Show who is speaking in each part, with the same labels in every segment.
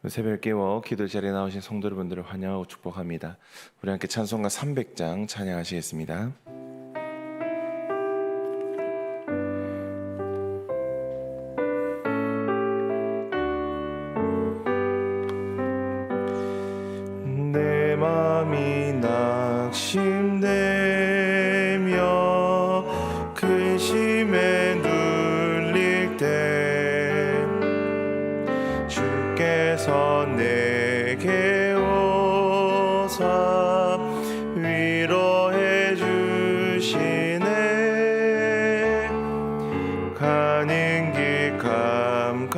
Speaker 1: 새벽 깨워 기도 자리에 나오신 성도 여러분들을 환영하고 축복합니다. 우리 함께 찬송가 300장 찬양하시겠습니다. 내 맘이 낙심되며 근심에 눌릴 때 주께서 내게 오사 위로해 주시네. 가는 길 캄캄하고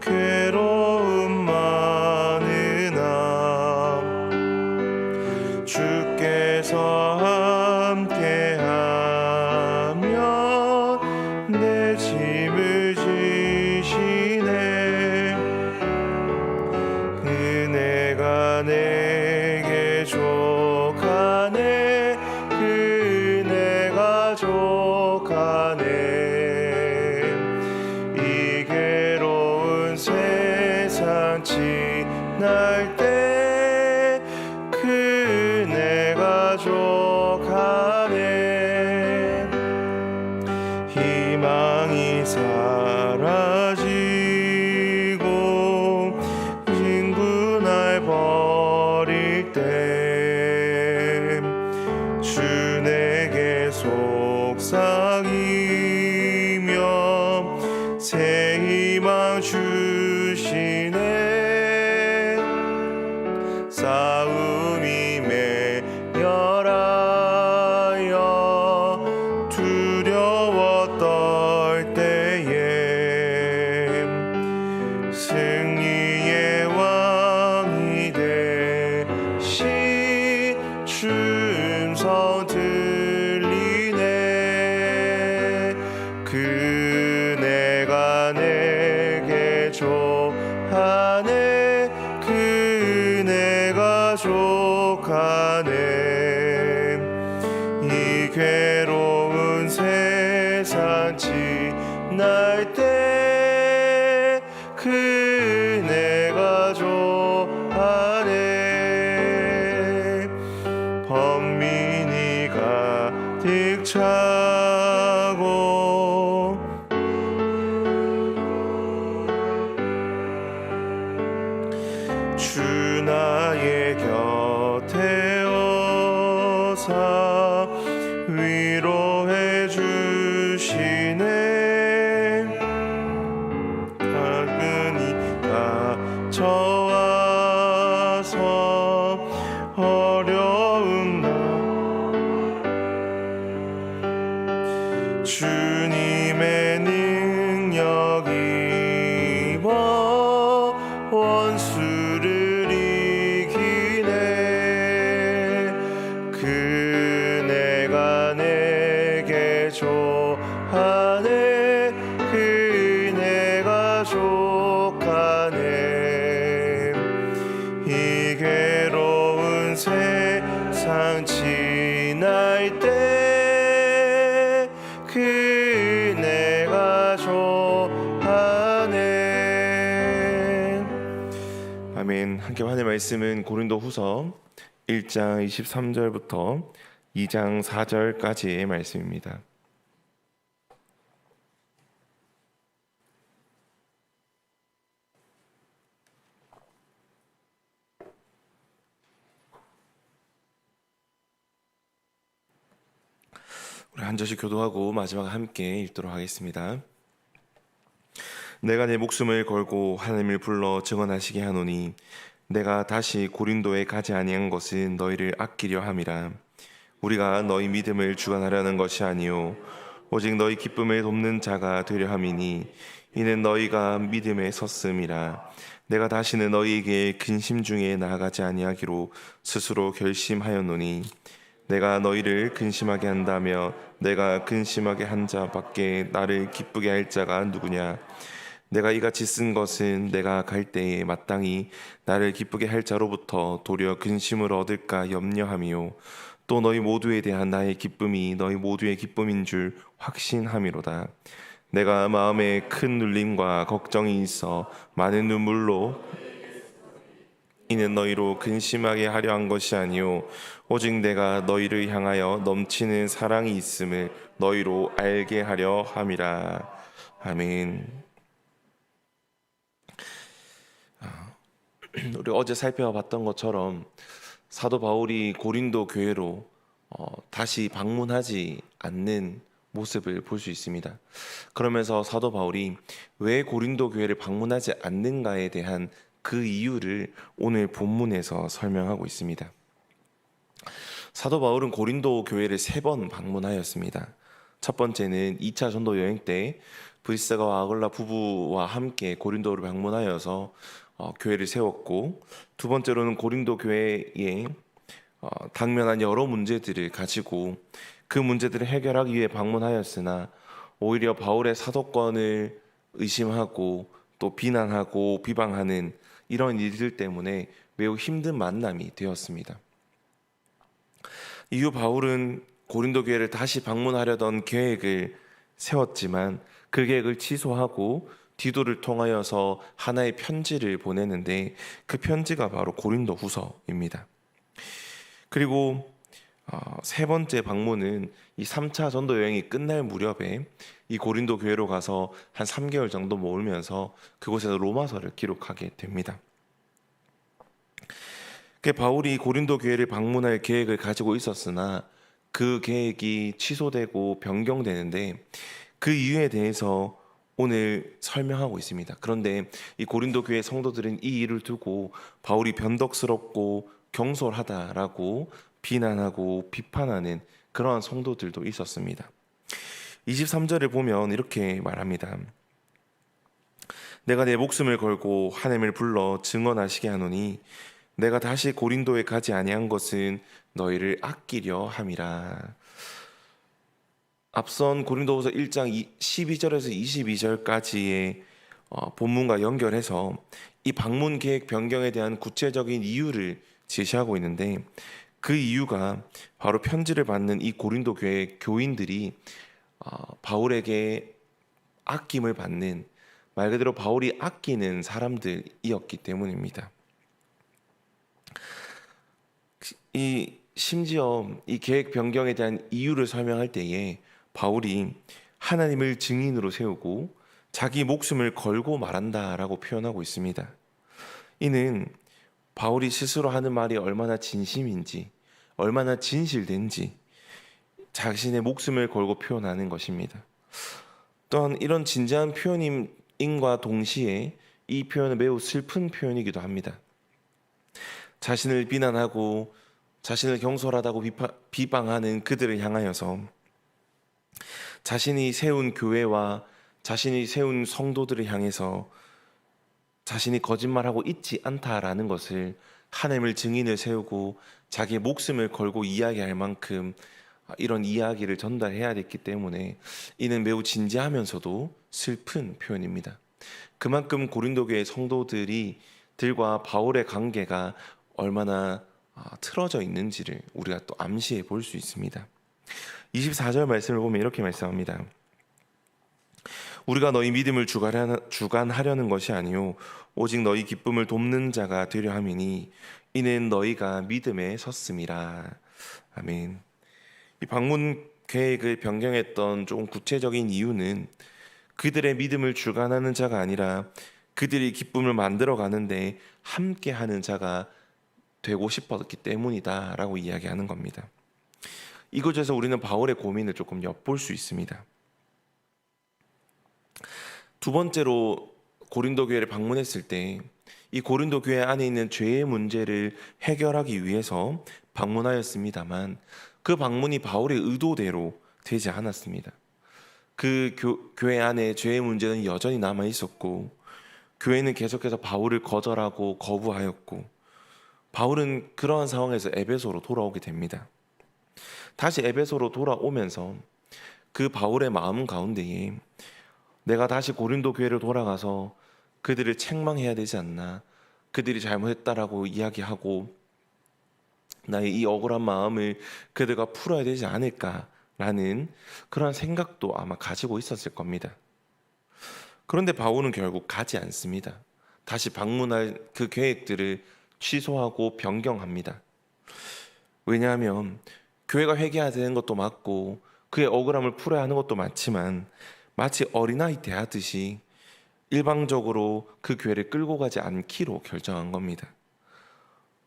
Speaker 1: 괴로움 많으나 주께서 함께하면 내 짐을 지시네. 그네가 내게 족하네. 그네가 족하네. 이 괴로운 세상 지날 때 그네가 족하네. 희망이 사라지고 친구 날 버릴 때 주 내게 속삭이며 새 희망 주시네. 싸움이 맹렬하여 두려워 떨 때에 승리의 왕이 되신 주 음성 들리네. 그네가 내게 족하네. 그네가 족하네. 이 괴로운 세상 지날 때 그네가 족하네. 번민이 가득 차고 주 나의 곁에 오사 위로해 주시네. 작은이 닥쳐와서 어려운 날 주님의 능력 입어 원수를 이기네. 그네가 내게 족하네. 그네가 족하네. 이 괴로운 세상 지날 때 그네가 족하네. 아멘. 함께 하나님의 말씀은 고린도후서 1장 23절부터 2장 4절까지의 말씀입니다. 우리 한 절씩 교도하고 마지막 함께 읽도록 하겠습니다. 내가 내 목숨을 걸고 하나님을 불러 증언하시게 하노니 내가 다시 고린도에 가지 아니한 것은 너희를 아끼려 함이라. 우리가 너희 믿음을 주관하려는 것이 아니요 오직 너희 기쁨을 돕는 자가 되려 함이니 이는 너희가 믿음에 섰음이라. 내가 다시는 너희에게 근심 중에 나아가지 아니하기로 스스로 결심하였노니 내가 너희를 근심하게 한다며 내가 근심하게 한 자밖에 나를 기쁘게 할 자가 누구냐. 내가 이같이 쓴 것은 내가 갈 때에 마땅히 나를 기쁘게 할 자로부터 도리어 근심을 얻을까 염려함이요 또 너희 모두에 대한 나의 기쁨이 너희 모두의 기쁨인 줄 확신함이로다. 내가 마음에 큰 눌림과 걱정이 있어 많은 눈물로 이는 너희로 근심하게 하려 한 것이 아니요 오직 내가 너희를 향하여 넘치는 사랑이 있음을 너희로 알게 하려 함이라. 아멘. 우리 어제 살펴봤던 것처럼 사도 바울이 고린도 교회로 다시 방문하지 않는 모습을 볼 수 있습니다. 그러면서 사도 바울이 왜 고린도 교회를 방문하지 않는가에 대한 그 이유를 오늘 본문에서 설명하고 있습니다. 사도 바울은 고린도 교회를 3번 방문하였습니다. 첫 번째는 2차 전도 여행 때 브리스가와 아굴라 부부와 함께 고린도를 방문하여서 교회를 세웠고, 두 번째로는 고린도 교회에 당면한 여러 문제들을 가지고 그 문제들을 해결하기 위해 방문하였으나 오히려 바울의 사도권을 의심하고 또 비난하고 비방하는 이런 일들 때문에 매우 힘든 만남이 되었습니다. 이후 바울은 고린도 교회를 다시 방문하려던 계획을 세웠지만 그 계획을 취소하고 디도를 통하여서 하나의 편지를 보내는데 그 편지가 바로 고린도 후서입니다. 그리고 세 번째 방문은 이 3차 전도 여행이 끝날 무렵에 이 고린도 교회로 가서 한 3개월 정도 머물면서 그곳에서 로마서를 기록하게 됩니다. 바울이 고린도 교회를 방문할 계획을 가지고 있었으나 그 계획이 취소되고 변경되는데 그 이유에 대해서 오늘 설명하고 있습니다. 그런데 이 고린도 교회 성도들은 이 일을 두고 바울이 변덕스럽고 경솔하다라고 비난하고 비판하는 그러한 성도들도 있었습니다. 23절을 보면 이렇게 말합니다. 내가 내 목숨을 걸고 하나님을 불러 증언하시게 하노니 내가 다시 고린도에 가지 아니한 것은 너희를 아끼려 함이라. 앞선 고린도후서 1장 12절에서 22절까지의 본문과 연결해서 이 방문 계획 변경에 대한 구체적인 이유를 제시하고 있는데 그 이유가 바로 편지를 받는 이 고린도 교회 교인들이 바울에게 아낌을 받는, 말 그대로 바울이 아끼는 사람들이었기 때문입니다. 심지어 이 계획 변경에 대한 이유를 설명할 때에 바울이 하나님을 증인으로 세우고 자기 목숨을 걸고 말한다라고 표현하고 있습니다. 이는 바울이 스스로 하는 말이 얼마나 진심인지, 얼마나 진실된지 자신의 목숨을 걸고 표현하는 것입니다. 또한 이런 진지한 표현임과 동시에 이 표현은 매우 슬픈 표현이기도 합니다. 자신을 비난하고 자신을 경솔하다고 비방하는 그들을 향하여서 자신이 세운 교회와 자신이 세운 성도들을 향해서 자신이 거짓말하고 있지 않다라는 것을 하나님을 증인을 세우고 자기의 목숨을 걸고 이야기할 만큼 이런 이야기를 전달해야 됐기 때문에 이는 매우 진지하면서도 슬픈 표현입니다. 그만큼 고린도 교회 성도들이 들과 바울의 관계가 얼마나 틀어져 있는지를 우리가 또 암시해 볼 수 있습니다. 24절 말씀을 보면 이렇게 말씀합니다. 우리가 너희 믿음을 주관하려는 것이 아니요 오직 너희 기쁨을 돕는 자가 되려 함이니 이는 너희가 믿음에 섰음이라. 아멘. 이 방문 계획을 변경했던 조금 구체적인 이유는 그들의 믿음을 주관하는 자가 아니라 그들이 기쁨을 만들어 가는데 함께하는 자가 되고 싶었기 때문이다 라고 이야기하는 겁니다. 이곳에서 우리는 바울의 고민을 조금 엿볼 수 있습니다. 두 번째로 고린도 교회를 방문했을 때 이 고린도 교회 안에 있는 죄의 문제를 해결하기 위해서 방문하였습니다만 그 방문이 바울의 의도대로 되지 않았습니다. 그 교회 안에 죄의 문제는 여전히 남아 있었고 교회는 계속해서 바울을 거절하고 거부하였고 바울은 그러한 상황에서 에베소로 돌아오게 됩니다. 다시 에베소로 돌아오면서 그 바울의 마음 가운데에 내가 다시 고린도 교회를 돌아가서 그들을 책망해야 되지 않나, 그들이 잘못했다라고 이야기하고 나의 이 억울한 마음을 그들과 풀어야 되지 않을까라는 그런 생각도 아마 가지고 있었을 겁니다. 그런데 바울은 결국 가지 않습니다. 다시 방문할 그 계획들을 취소하고 변경합니다. 왜냐하면 교회가 회개해야 되는 것도 맞고 그의 억울함을 풀어야 하는 것도 맞지만 마치 어린아이 대하듯이 일방적으로 그 교회를 끌고 가지 않기로 결정한 겁니다.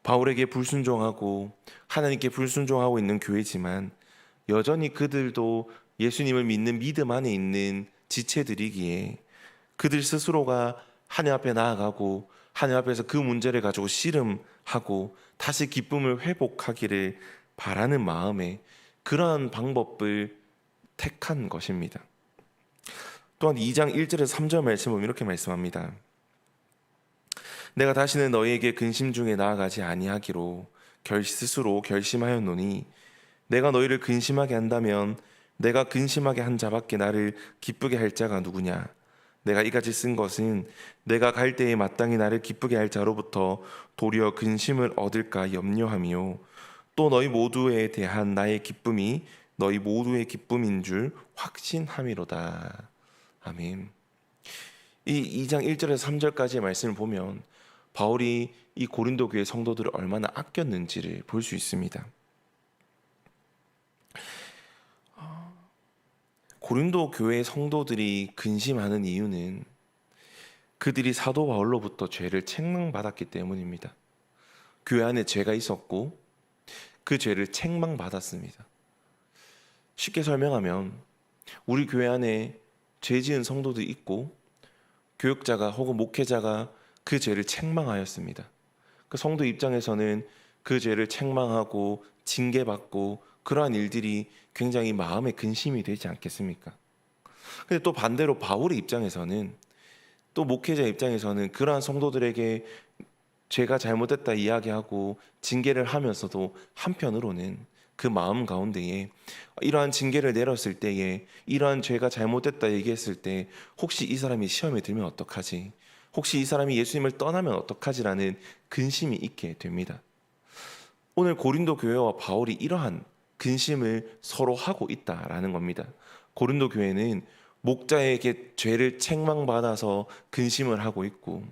Speaker 1: 바울에게 불순종하고 하나님께 불순종하고 있는 교회지만 여전히 그들도 예수님을 믿는 믿음 안에 있는 지체들이기에 그들 스스로가 하나님 앞에 나아가고 하나님 앞에서 그 문제를 가지고 씨름하고 다시 기쁨을 회복하기를 바라는 마음에 그러한 방법을 택한 것입니다. 또한 2장 1절에서 3절 말씀은 이렇게 말씀합니다. 내가 다시는 너희에게 근심 중에 나아가지 아니하기로 스스로 결심하였노니 내가 너희를 근심하게 한다면 내가 근심하게 한 자밖에 나를 기쁘게 할 자가 누구냐? 내가 이같이 쓴 것은 내가 갈 때에 마땅히 나를 기쁘게 할 자로부터 도리어 근심을 얻을까 염려하며 또 너희 모두에 대한 나의 기쁨이 너희 모두의 기쁨인 줄 확신함이로다. 아멘. 이 2장 1절에서 3절까지의 말씀을 보면 바울이 이 고린도 교회 성도들을 얼마나 아꼈는지를 볼 수 있습니다. 고린도 교회 성도들이 근심하는 이유는 그들이 사도 바울로부터 죄를 책망받았기 때문입니다. 교회 안에 죄가 있었고 그 죄를 책망받았습니다. 쉽게 설명하면 우리 교회 안에 죄 지은 성도도 있고 교육자가 혹은 목회자가 그 죄를 책망하였습니다. 그 성도 입장에서는 그 죄를 책망하고 징계받고 그러한 일들이 굉장히 마음에 근심이 되지 않겠습니까? 근데 또 반대로 바울의 입장에서는 또 목회자 입장에서는 그러한 성도들에게 죄가 잘못됐다 이야기하고 징계를 하면서도 한편으로는 그 마음 가운데에 이러한 징계를 내렸을 때에 이러한 죄가 잘못됐다 얘기했을 때 혹시 이 사람이 시험에 들면 어떡하지? 혹시 이 사람이 예수님을 떠나면 어떡하지라는 근심이 있게 됩니다. 오늘 고린도 교회와 바울이 이러한 근심을 서로 하고 있다라는 겁니다. 고린도 교회는 목자에게 죄를 책망받아서 근심을 하고 있고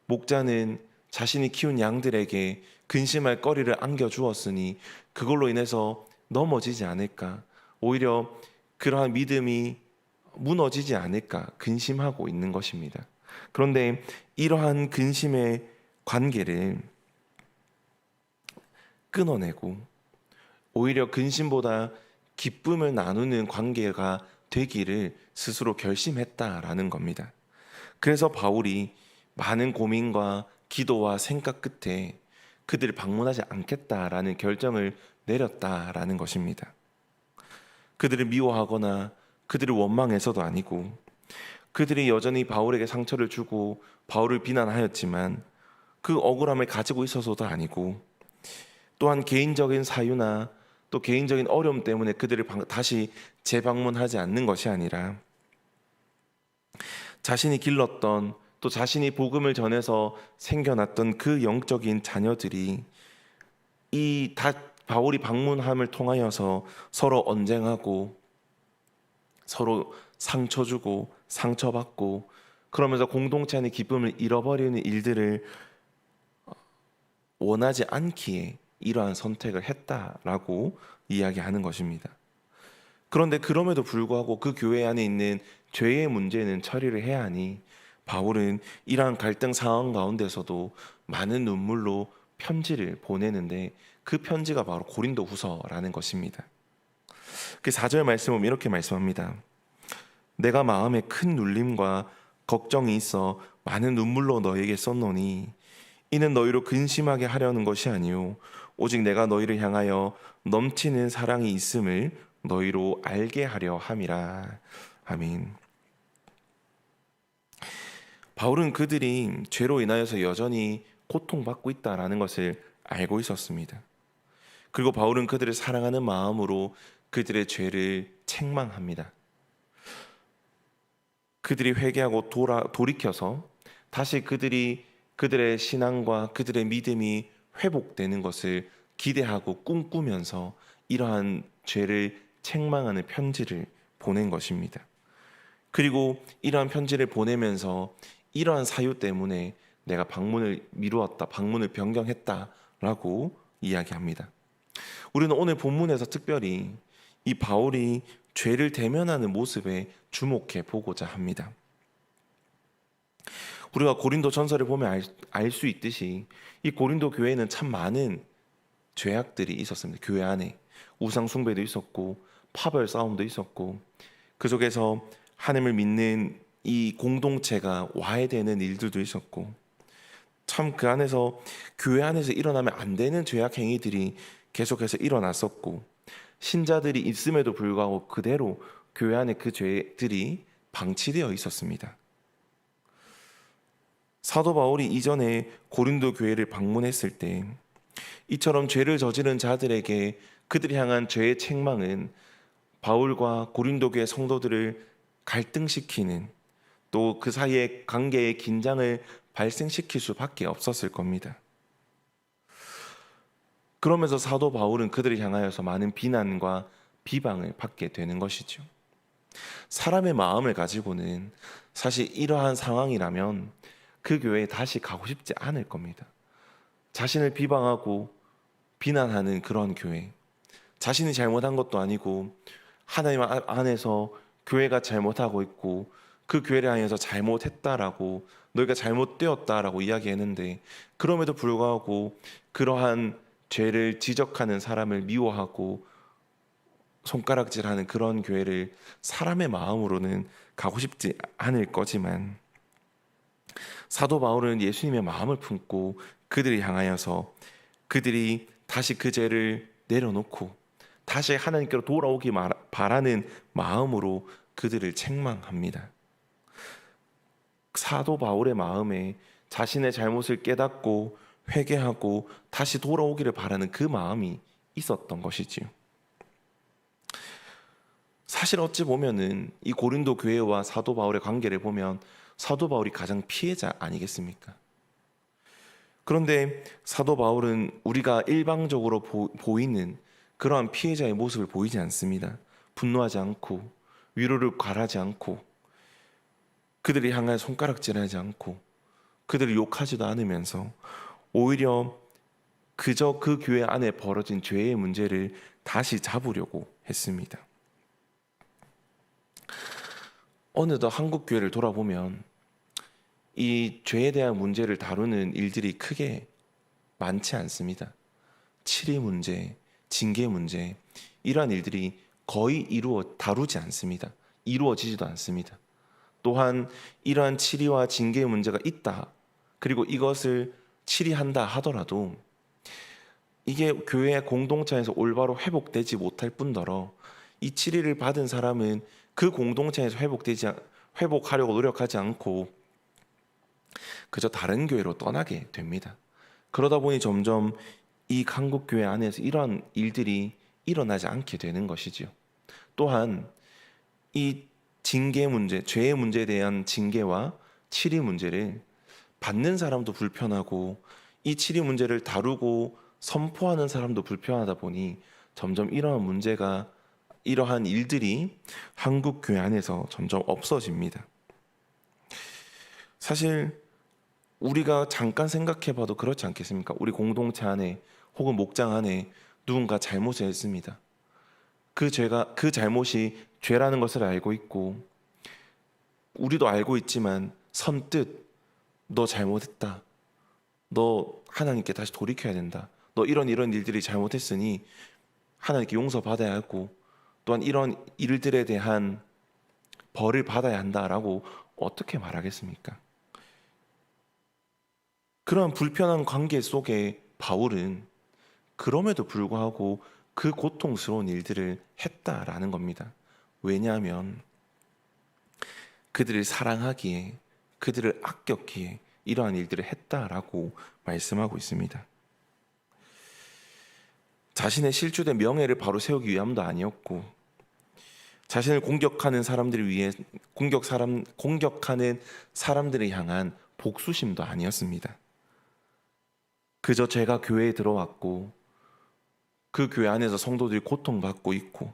Speaker 1: 목자는 자신이 키운 양들에게 근심할 거리를 안겨주었으니 그걸로 인해서 넘어지지 않을까, 오히려 그러한 믿음이 무너지지 않을까 근심하고 있는 것입니다. 그런데 이러한 근심의 관계를 끊어내고 오히려 근심보다 기쁨을 나누는 관계가 되기를 스스로 결심했다라는 겁니다. 그래서 바울이 많은 고민과 기도와 생각 끝에 그들을 방문하지 않겠다라는 결정을 내렸다라는 것입니다. 그들을 미워하거나 그들을 원망해서도 아니고 그들이 여전히 바울에게 상처를 주고 바울을 비난하였지만 그 억울함을 가지고 있어서도 아니고 또한 개인적인 사유나 또 개인적인 어려움 때문에 그들을 다시 재방문하지 않는 것이 아니라 자신이 길렀던 또 자신이 복음을 전해서 생겨났던 그 영적인 자녀들이 바울이 방문함을 통하여서 서로 언쟁하고 서로 상처 주고 상처받고 그러면서 공동체 안의 기쁨을 잃어버리는 일들을 원하지 않기에 이러한 선택을 했다라고 이야기하는 것입니다. 그런데 그럼에도 불구하고 그 교회 안에 있는 죄의 문제는 처리를 해야 하니 바울은 이러한 갈등 상황 가운데서도 많은 눈물로 편지를 보내는데 그 편지가 바로 고린도 후서라는 것입니다. 그 4절 말씀은 이렇게 말씀합니다. 내가 마음에 큰 눌림과 걱정이 있어 많은 눈물로 너에게 썼노니 이는 너희로 근심하게 하려는 것이 아니요 오직 내가 너희를 향하여 넘치는 사랑이 있음을 너희로 알게 하려 함이라. 아멘. 바울은 그들이 죄로 인하여서 여전히 고통받고 있다라는 것을 알고 있었습니다. 그리고 바울은 그들을 사랑하는 마음으로 그들의 죄를 책망합니다. 그들이 회개하고 돌이켜서 다시 그들의 신앙과 그들의 믿음이 회복되는 것을 기대하고 꿈꾸면서 이러한 죄를 책망하는 편지를 보낸 것입니다. 그리고 이러한 편지를 보내면서 이러한 사유 때문에 내가 방문을 미루었다, 방문을 변경했다라고 이야기합니다. 우리는 오늘 본문에서 특별히 이 바울이 죄를 대면하는 모습에 주목해 보고자 합니다. 우리가 고린도 전서를 보면 알 수 있듯이 이 고린도 교회에는 참 많은 죄악들이 있었습니다. 교회 안에 우상 숭배도 있었고 파벌 싸움도 있었고 그 속에서 하나님을 믿는 이 공동체가 와해되는 일들도 있었고 참 그 안에서 교회 안에서 일어나면 안 되는 죄악 행위들이 계속해서 일어났었고 신자들이 있음에도 불구하고 그대로 교회 안에 그 죄들이 방치되어 있었습니다. 사도 바울이 이전에 고린도 교회를 방문했을 때 이처럼 죄를 저지른 자들에게 그들이 향한 죄의 책망은 바울과 고린도 교회 성도들을 갈등시키는 또 그 사이의 관계의 긴장을 발생시킬 수밖에 없었을 겁니다. 그러면서 사도 바울은 그들을 향하여서 많은 비난과 비방을 받게 되는 것이죠. 사람의 마음을 가지고는 사실 이러한 상황이라면 그 교회에 다시 가고 싶지 않을 겁니다. 자신을 비방하고 비난하는 그런 교회, 자신이 잘못한 것도 아니고 하나님 안에서 교회가 잘못하고 있고 그 교회를 향해서 잘못했다라고 너희가 잘못되었다라고 이야기했는데 그럼에도 불구하고 그러한 죄를 지적하는 사람을 미워하고 손가락질하는 그런 교회를 사람의 마음으로는 가고 싶지 않을 거지만 사도 바울은 예수님의 마음을 품고 그들을 향하여서 그들이 다시 그 죄를 내려놓고 다시 하나님께로 돌아오기 바라는 마음으로 그들을 책망합니다. 사도 바울의 마음에 자신의 잘못을 깨닫고 회개하고 다시 돌아오기를 바라는 그 마음이 있었던 것이지요. 사실 어찌 보면은 이 고린도 교회와 사도 바울의 관계를 보면 사도 바울이 가장 피해자 아니겠습니까? 그런데 사도 바울은 우리가 일방적으로 보이는 그러한 피해자의 모습을 보이지 않습니다. 분노하지 않고 위로를 괄하지 않고 그들이 향해 손가락질하지 않고 그들을 욕하지도 않으면서 오히려 그저 그 교회 안에 벌어진 죄의 문제를 다시 잡으려고 했습니다. 어느덧 한국 교회를 돌아보면 이 죄에 대한 문제를 다루는 일들이 크게 많지 않습니다. 치리 문제, 징계 문제 이러한 일들이 거의 다루지 않습니다. 이루어지지도 않습니다. 또한 이러한 치리와 징계의 문제가 있다. 그리고 이것을 치리한다 하더라도 이게 교회 공동체에서 올바로 회복되지 못할 뿐더러 이 치리를 받은 사람은 그 공동체에서 회복하려고 노력하지 않고 그저 다른 교회로 떠나게 됩니다. 그러다 보니 점점 이 한국 교회 안에서 이러한 일들이 일어나지 않게 되는 것이지요. 또한 이 징계 문제, 죄의 문제에 대한 징계와 치리 문제를 받는 사람도 불편하고 이 치리 문제를 다루고 선포하는 사람도 불편하다 보니 점점 이러한 일들이 한국 교회 안에서 점점 없어집니다. 사실 우리가 잠깐 생각해봐도 그렇지 않겠습니까? 우리 공동체 안에 혹은 목장 안에 누군가 잘못을 했습니다. 그 잘못이 죄라는 것을 알고 있고 우리도 알고 있지만 선뜻 너 잘못했다. 너 하나님께 다시 돌이켜야 된다. 너 이런 일들이 잘못했으니 하나님께 용서받아야 하고 또한 이런 일들에 대한 벌을 받아야 한다라고 어떻게 말하겠습니까? 그런 불편한 관계 속에 바울은 그럼에도 불구하고 그 고통스러운 일들을 했다라는 겁니다. 왜냐하면 그들을 사랑하기에 그들을 아꼈기에 이러한 일들을 했다라고 말씀하고 있습니다. 자신의 실추된 명예를 바로 세우기 위함도 아니었고 자신을 공격하는 사람들을 위해 공격하는 사람들을 향한 복수심도 아니었습니다. 그저 제가 교회에 들어왔고 그 교회 안에서 성도들이 고통받고 있고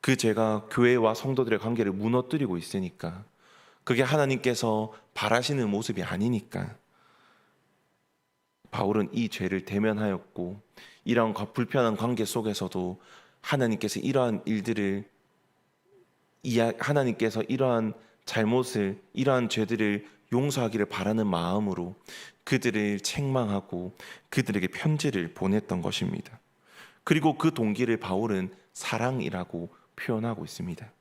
Speaker 1: 그 죄가 교회와 성도들의 관계를 무너뜨리고 있으니까, 그게 하나님께서 바라시는 모습이 아니니까 바울은 이 죄를 대면하였고, 이러한 불편한 관계 속에서도 하나님께서 이러한 일들을 하나님께서 이러한 잘못을, 이러한 죄들을 용서하기를 바라는 마음으로 그들을 책망하고 그들에게 편지를 보냈던 것입니다. 그리고 그 동기를 바울은 사랑이라고 표현하고 있습니다.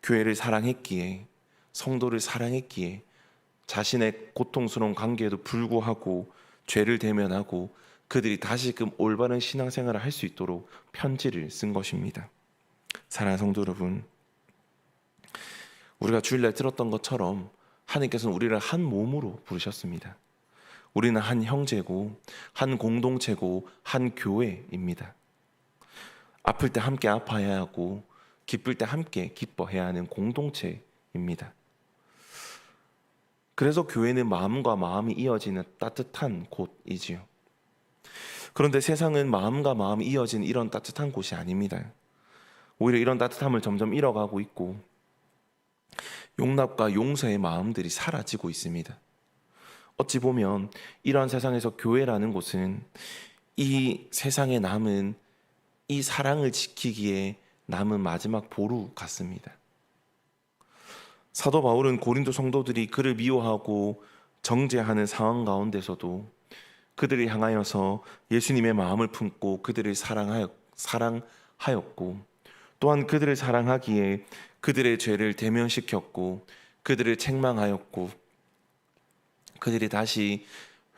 Speaker 1: 교회를 사랑했기에, 성도를 사랑했기에 자신의 고통스러운 관계에도 불구하고 죄를 대면하고 그들이 다시금 올바른 신앙생활을 할 수 있도록 편지를 쓴 것입니다. 사랑하는 성도 여러분, 우리가 주일날 들었던 것처럼 하나님께서는 우리를 한 몸으로 부르셨습니다. 우리는 한 형제고, 한 공동체고, 한 교회입니다. 아플 때 함께 아파야 하고, 기쁠 때 함께 기뻐해야 하는 공동체입니다. 그래서 교회는 마음과 마음이 이어지는 따뜻한 곳이지요. 그런데 세상은 마음과 마음이 이어지는 이런 따뜻한 곳이 아닙니다. 오히려 이런 따뜻함을 점점 잃어가고 있고, 용납과 용서의 마음들이 사라지고 있습니다. 어찌 보면 이러한 세상에서 교회라는 곳은 이 세상에 남은 이 사랑을 지키기에 남은 마지막 보루 같습니다. 사도 바울은 고린도 성도들이 그를 미워하고 정죄하는 상황 가운데서도 그들을 향하여서 예수님의 마음을 품고 그들을 사랑하였고, 또한 그들을 사랑하기에 그들의 죄를 대면시켰고 그들을 책망하였고 그들이 다시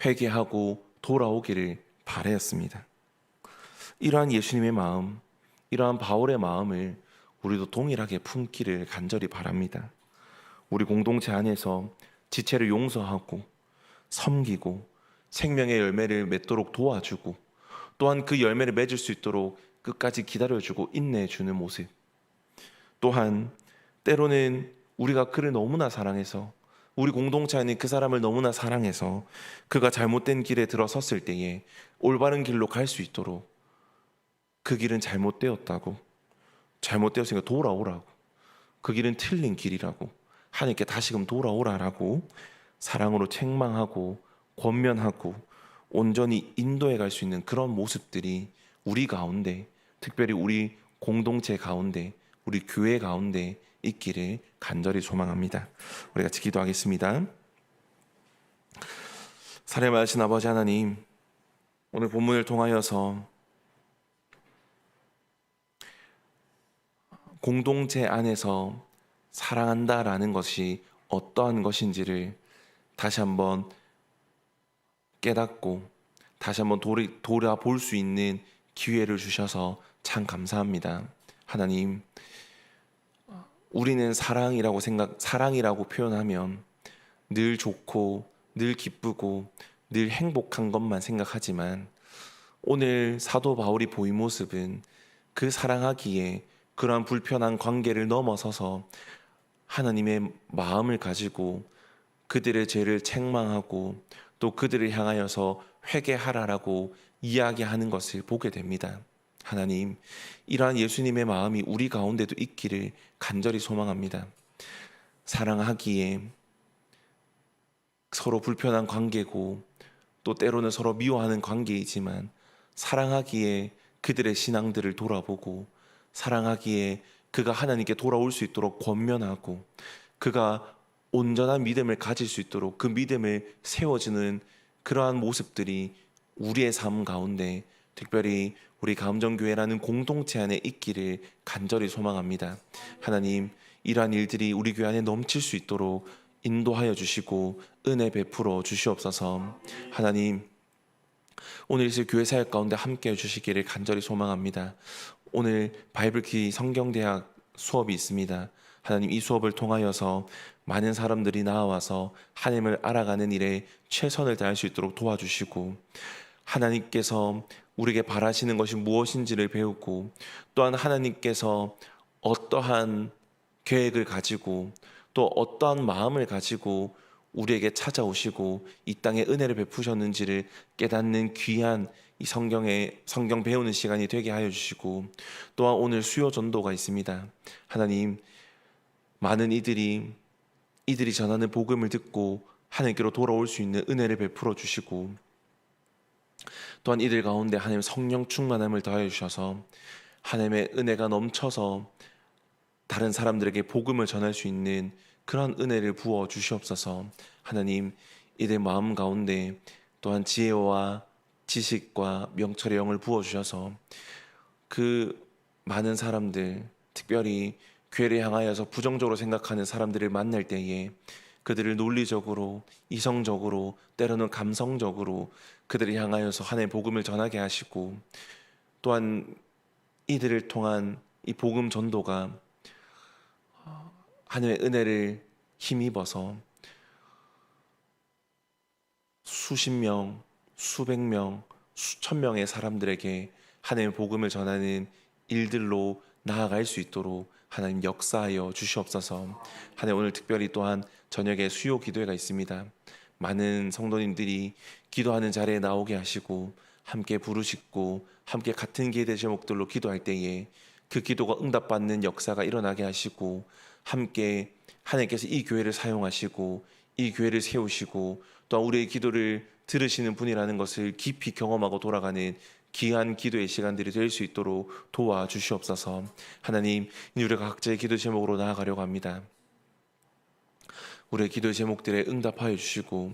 Speaker 1: 회개하고 돌아오기를 바라였습니다. 이러한 예수님의 마음, 이러한 바울의 마음을 우리도 동일하게 품기를 간절히 바랍니다. 우리 공동체 안에서 지체를 용서하고 섬기고 생명의 열매를 맺도록 도와주고, 또한 그 열매를 맺을 수 있도록 끝까지 기다려주고 인내해주는 모습, 또한 때로는 우리가 그를 너무나 사랑해서, 우리 공동체 안에 그 사람을 너무나 사랑해서 그가 잘못된 길에 들어섰을 때에 올바른 길로 갈 수 있도록, 그 길은 잘못되었다고, 잘못되었으니까 돌아오라고, 그 길은 틀린 길이라고, 하나님께 다시금 돌아오라라고 사랑으로 책망하고 권면하고 온전히 인도해 갈 수 있는 그런 모습들이 우리 가운데, 특별히 우리 공동체 가운데, 우리 교회 가운데 있기를 간절히 소망합니다. 우리 같이 기도하겠습니다. 사랑하신 아버지 하나님, 오늘 본문을 통하여서 공동체 안에서 사랑한다라는 것이 어떠한 것인지를 다시 한번 깨닫고 다시 한번 돌아볼 수 있는 기회를 주셔서 참 감사합니다. 하나님, 우리는 사랑이라고 표현하면 늘 좋고 늘 기쁘고 늘 행복한 것만 생각하지만, 오늘 사도 바울이 보인 모습은 그 사랑하기에 그러한 불편한 관계를 넘어서서 하나님의 마음을 가지고 그들의 죄를 책망하고 또 그들을 향하여서 회개하라라고 이야기하는 것을 보게 됩니다. 하나님, 이러한 예수님의 마음이 우리 가운데도 있기를 간절히 소망합니다. 사랑하기에 서로 불편한 관계고 또 때로는 서로 미워하는 관계이지만, 사랑하기에 그들의 신앙들을 돌아보고, 사랑하기에 그가 하나님께 돌아올 수 있도록 권면하고, 그가 온전한 믿음을 가질 수 있도록 그 믿음을 세워주는 그러한 모습들이 우리의 삶 가운데, 특별히 우리 가음정교회라는 공동체 안에 있기를 간절히 소망합니다. 하나님, 이러한 일들이 우리 교회 안에 넘칠 수 있도록 인도하여 주시고 은혜 베풀어 주시옵소서. 하나님, 오늘 이 교회 사역 가운데 함께해 주시기를 간절히 소망합니다. 오늘 바이블키 성경대학 수업이 있습니다. 하나님, 이 수업을 통하여서 많은 사람들이 나와서 하나님을 알아가는 일에 최선을 다할 수 있도록 도와주시고, 하나님께서 우리에게 바라시는 것이 무엇인지를 배우고, 또한 하나님께서 어떠한 계획을 가지고 또 어떠한 마음을 가지고 우리에게 찾아오시고 이 땅에 은혜를 베푸셨는지를 깨닫는 귀한 이 성경 배우는 시간이 되게 하여 주시고, 또한 오늘 수요 전도가 있습니다. 하나님, 많은 이들이 전하는 복음을 듣고 하나님께로 돌아올 수 있는 은혜를 베풀어 주시고, 또한 이들 가운데 하나님 성령 충만함을 더하여 주셔서 하나님의 은혜가 넘쳐서 다른 사람들에게 복음을 전할 수 있는 그런 은혜를 부어 주시옵소서. 하나님, 이들 마음 가운데 또한 지혜와 지식과 명철의 영을 부어 주셔서 그 많은 사람들, 특별히 교회를 향하여서 부정적으로 생각하는 사람들을 만날 때에 그들을 논리적으로, 이성적으로, 때로는 감성적으로 그들을 향하여서 하나님의 복음을 전하게 하시고, 또한 이들을 통한 이 복음 전도가 하나님의 은혜를 힘입어서 수십 명, 수백 명, 수천 명의 사람들에게 하나님의 복음을 전하는 일들로 나아갈 수 있도록 하나님 역사하여 주시옵소서. 하나님, 오늘 특별히 또한 저녁에 수요 기도회가 있습니다. 많은 성도님들이 기도하는 자리에 나오게 하시고 함께 부르짖고 함께 같은 기도의 제목들로 기도할 때에 그 기도가 응답받는 역사가 일어나게 하시고, 함께 하나님께서 이 교회를 사용하시고 이 교회를 세우시고 또한 우리의 기도를 들으시는 분이라는 것을 깊이 경험하고 돌아가는 귀한 기도의 시간들이 될 수 있도록 도와주시옵소서. 하나님, 우리가 각자의 기도 제목으로 나아가려고 합니다. 우리의 기도 제목들에 응답하여 주시고,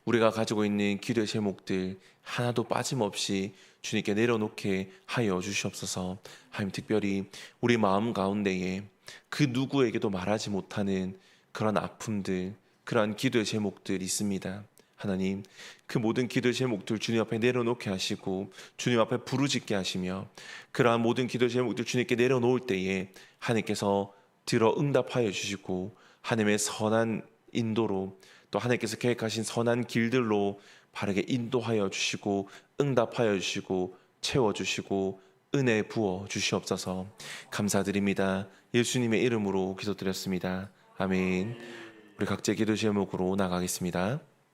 Speaker 1: 우리가 가지고 있는 기도 제목들 하나도 빠짐없이 주님께 내려놓게 하여 주시옵소서. 하나님, 특별히 우리 마음 가운데에 그 누구에게도 말하지 못하는 그런 아픔들, 그러한 기도의 제목들이 있습니다. 하나님, 그 모든 기도의 제목들 주님 앞에 내려놓게 하시고 주님 앞에 부르짖게 하시며, 그러한 모든 기도의 제목들 주님께 내려놓을 때에 하나님께서 들어 응답하여 주시고 하나님의 선한 인도로, 또 하나님께서 계획하신 선한 길들로 바르게 인도하여 주시고 응답하여 주시고 채워주시고 은혜 부어 주시옵소서. 감사드립니다. 예수님의 이름으로 기도드렸습니다. 아멘. 우리 각자의 기도 제목으로 나가겠습니다.